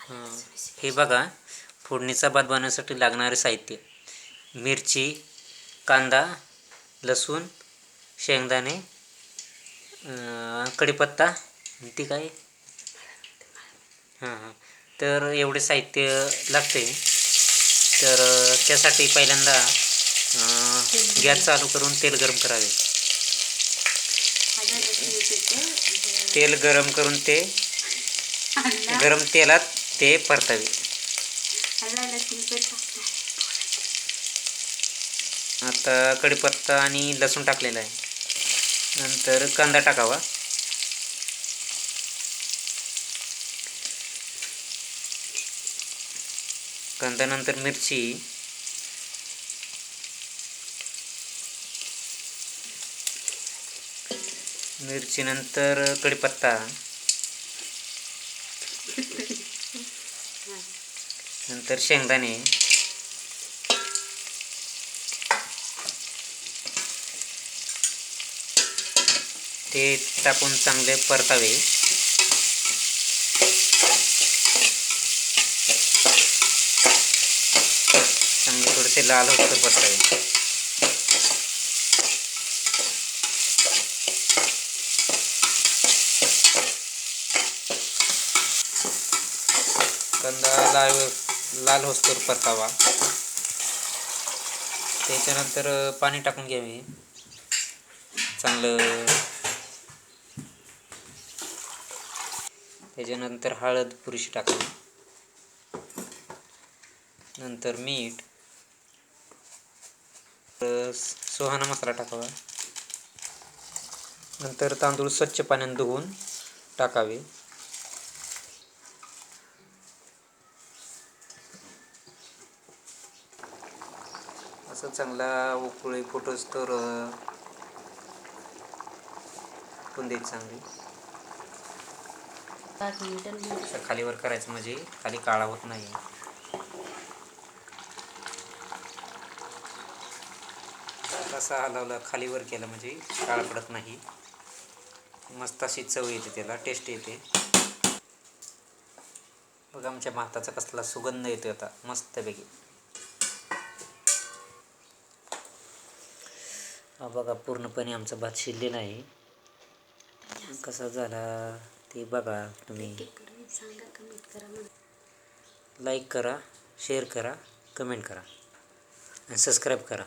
हे बघा, फोडणीचा भात बनवण्यासाठी लागणारे साहित्य: मिरची, कांदा, लसूण, शेंगदाणे, कढीपत्ता, ती काय तर एवढे साहित्य लागते. तर त्यासाठी पहिल्यांदा गॅस चालू करून तेल गरम करावे. तेल गरम करून ते गरम तेलात ते परतावे. आता कढीपत्ता आणि लसूण टाकलेला आहे. नंतर कांदा टाकावा. कांद्यानंतर मिरची, मिरचीनंतर कढीपत्ता, नंतर शेंगदाणे, ते टाकून चांगले परतावे. चांगले थोडेसे लाल होतं परतावे. कांदा लाल होस्तोवर परतावा. त्याच्यानंतर पाणी टाकून घ्यावे चांगलं. त्याच्यानंतर हळद पुरेशी टाकावी. नंतर मीठ, सुहाणा मसाला टाकावा. नंतर तांदूळ स्वच्छ पाण्याने धुवून टाकावे. असं चांगला उकळी फुटोस तर पण द्यायची चांगली. असं खालीवर करायचं म्हणजे खाली काळा होत नाही. कसा हलवला खालीवर केलं म्हणजे काळा पडत नाही. मस्त अशी चव येते, त्याला टेस्ट येते. बघा आमच्या भाताचा कसला सुगंध येतो आता मस्तपैकी. हा बघा, पूर्णपणे आमचा भात शिजलेला आहे. कसा झाला ते बघा तुम्ही. लाईक करा, शेअर करा, कमेंट करा आणि सबस्क्राईब करा.